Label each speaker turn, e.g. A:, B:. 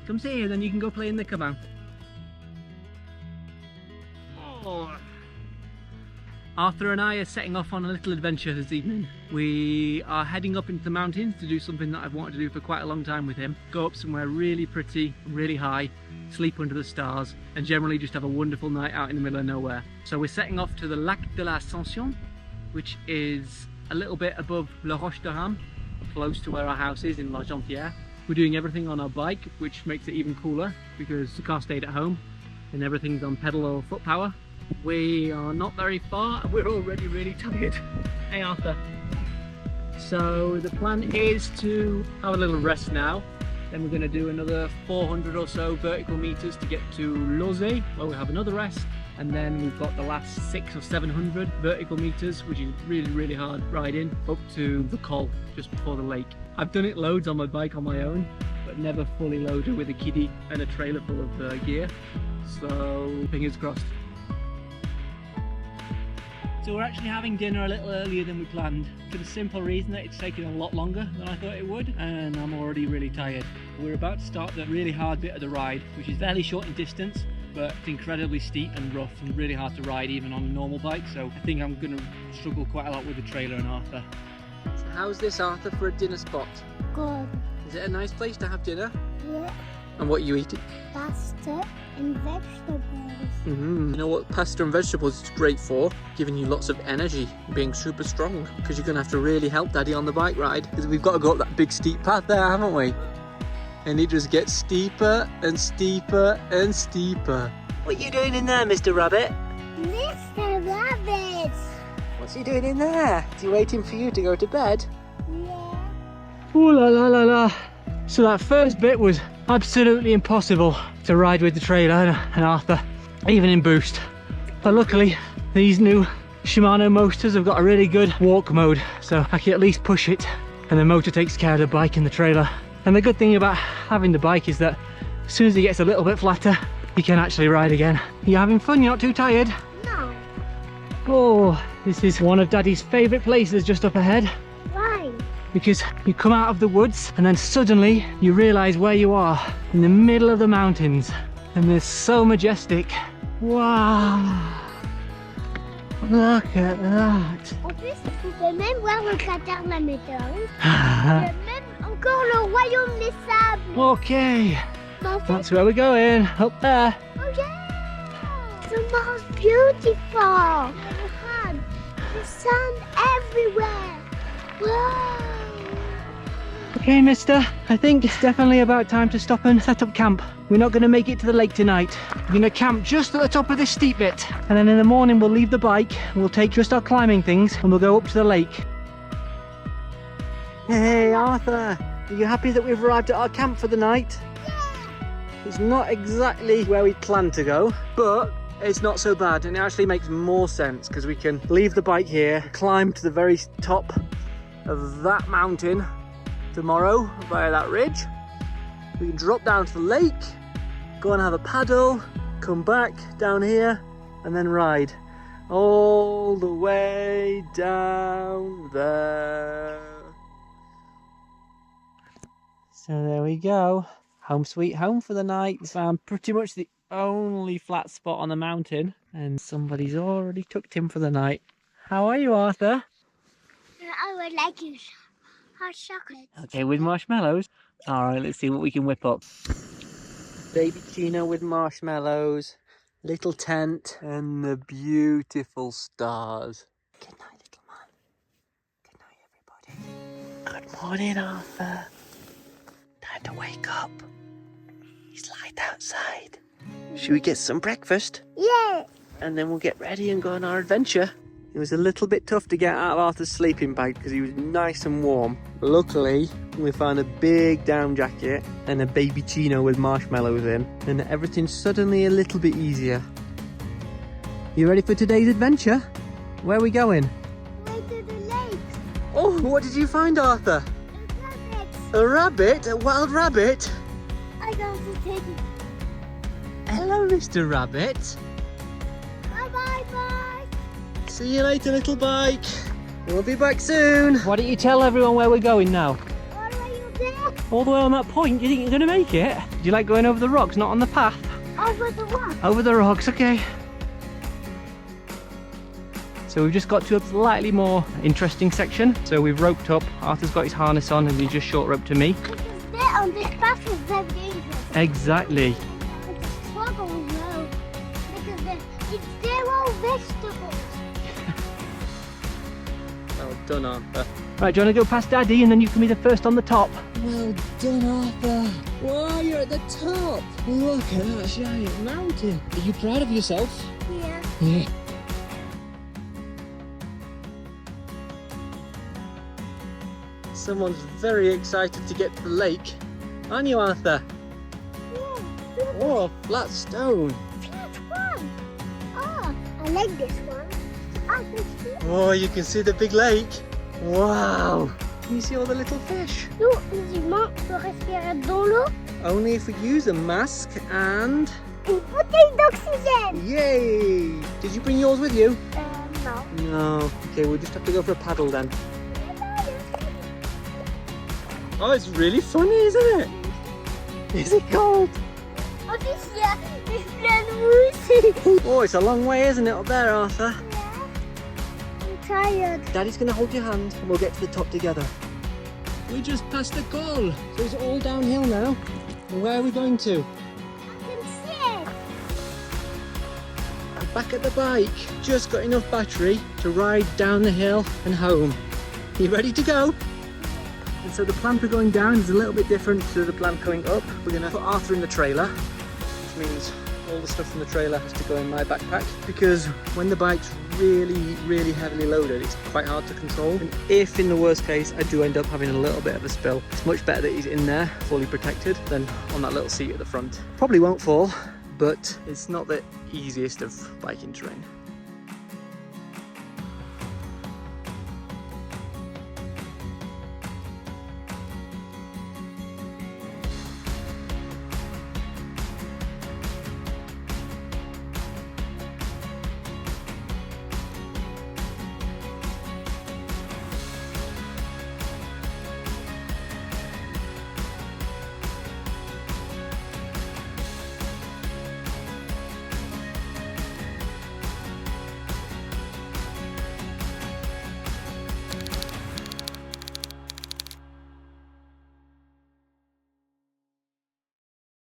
A: Come sit here, then you can go play in the cabin. Oh. Arthur and I are setting off on a little adventure this evening. We are heading up into the mountains to do something that I've wanted to do for quite a long time with him. Go up somewhere really pretty, really high, sleep under the stars, and generally just have a wonderful night out in the middle of nowhere. So we're setting off to the Lac de l'Ascension, which is a little bit above La Roche-de-Rame, close to where our house is in La Jontière. We're doing everything on our bike, which makes it even cooler because the car stayed at home and everything's on pedal or foot power. We are not very far and we're already really tired. Hey Arthur. So the plan is to have a little rest now. Then we're going to do another 400 or so vertical meters to get to Lozé, where we have another rest. And then we've got the last 600 or 700 vertical meters, which is really hard riding, up to the col just before the lake. I've done it loads on my bike on my own, but never fully loaded with a kiddie and a trailer full of gear. So fingers crossed. So we're actually having dinner a little earlier than we planned, for the simple reason that it's taken a lot longer than I thought it would, and I'm already really tired. We're about to start the really hard bit of the ride, which is fairly short in distance, but it's incredibly steep and rough and really hard to ride even on a normal bike, so I think I'm going to struggle quite a lot with the trailer and Arthur. So how's this, Arthur, for a dinner spot?
B: Good.
A: Is it a nice place to have dinner?
B: Yeah.
A: And what are you eating?
B: Pasta and vegetables.
A: You know what pasta and vegetables is great for? Giving you lots of energy, being super strong, because you're going to have to really help Daddy on the bike ride, because we've got to go up that big steep path there, haven't we? And it just gets steeper and steeper and steeper. What are you doing in there, Mr. Rabbit?
B: Mr. Rabbit!
A: What's he doing in there? Is he waiting for you to go to bed?
B: Yeah.
A: Ooh la la la la. So that first bit was absolutely impossible to ride with the trailer and Arthur, even in boost. But luckily, these new Shimano motors have got a really good walk mode, so I can at least push it, and the motor takes care of the bike and the trailer. And the good thing about having the bike is that as soon as it gets a little bit flatter, you can actually ride again. You're having fun, you're not too tired?
B: No.
A: Oh, this is one of Daddy's favourite places just up ahead.
B: Why?
A: Because you come out of the woods and then suddenly you realise where you are, in the middle of the mountains, and they're so majestic. Wow, look at that.
B: En plus, tu peux même voir le cratère de la météorite. Il y a même encore le royaume des sables.
A: Okay,
B: Mais en fait,
A: that's where we're going, up there.
B: oh yeah! The most beautiful. Look, the sun everywhere. Wow!
A: Okay, mister, I think it's definitely about time to stop and set up camp. We're not going to make it to the lake tonight. We're going to camp just at the top of this steep bit, and then in the morning we'll leave the bike, we'll take just our climbing things, and we'll go up to the lake. Hey Arthur, are you happy that we've arrived at our camp for the night?
B: Yeah!
A: It's not exactly where we planned to go, but it's not so bad, and it actually makes more sense because we can leave the bike here, climb to the very top of that mountain tomorrow via that ridge. We can drop down to the lake, go and have a paddle, come back down here, and then ride all the way down there. So there we go. Home sweet home for the night. We found pretty much the only flat spot on the mountain, and somebody's already tucked in for the night. How are you, Arthur?
B: I would like you hot chocolate.
A: Okay, with marshmallows. All right, let's see what we can whip up. Baby Chino with marshmallows, little tent, and the beautiful stars. Good night, little man. Good night, everybody. Good morning, Arthur. Time to wake up. It's light outside. Should we get some breakfast?
B: Yeah!
A: And then we'll get ready and go on our adventure. It was a little bit tough to get out of Arthur's sleeping bag because he was nice and warm. Luckily, we found a big down jacket and a baby chino with marshmallows in, and everything's suddenly a little bit easier. You ready for today's adventure? Where are we going?
B: Way to the lake.
A: Oh, what did you find, Arthur?
B: A rabbit.
A: A rabbit? A wild rabbit?
B: I don't take it.
A: Hello, Mr. Rabbit.
B: Bye.
A: See you later, little bike. We'll be back soon. Why don't you tell everyone where we're going now?
B: What are you there?
A: All the way on that point, you think you're going to make it? Do you like going over the rocks, not on the path?
B: Over the what?
A: Over the rocks, okay. So we've just got to a slightly more interesting section. So we've roped up, Arthur's got his harness on and he's just short roped to me.
B: Because there on this path is very dangerous.
A: Exactly.
B: It's a struggle now. Because they're all vegetables.
A: Well done, Arthur. Right, do you want to go past Daddy and then you can be the first on the top?
C: Well done, Arthur. Wow, you're at the top. Look at that giant mountain. Are you proud of yourself?
B: Yeah.
C: Yeah.
A: Someone's very excited to get to the lake. Aren't you, Arthur?
B: Yeah.
A: Oh, a flat stone.
B: Flat one. Oh, I like this one. I can see.
A: Oh, you can see the big lake. Wow. Can you see all the little fish?
B: Nous, les humains, peut respirer dans l'eau.
A: Only if we use a mask and...
B: Une bouteille d'oxygène.
A: Yay! Did you bring yours with you?
B: No.
A: No. Okay, we'll just have to go for a paddle then. Oh, it's really funny, isn't it? Is it cold?
B: Oh, this here is plein de mousse.
A: Oh, it's a long way, isn't it, up there, Arthur?
B: I'm tired.
A: Daddy's going to hold your hand and we'll get to the top together. We just passed the col, so it's all downhill now. And where are we going to?
B: I can see it.
A: I'm back at the bike. Just got enough battery to ride down the hill and home. You ready to go? And so the plan for going down is a little bit different to the plan going up. We're going to put Arthur in the trailer, which means all the stuff from the trailer has to go in my backpack, because when the bike's really heavily loaded, it's quite hard to control. And if in the worst case I do end up having a little bit of a spill, it's much better that he's in there fully protected than on that little seat at the front. Probably won't fall, but it's not the easiest of biking terrain.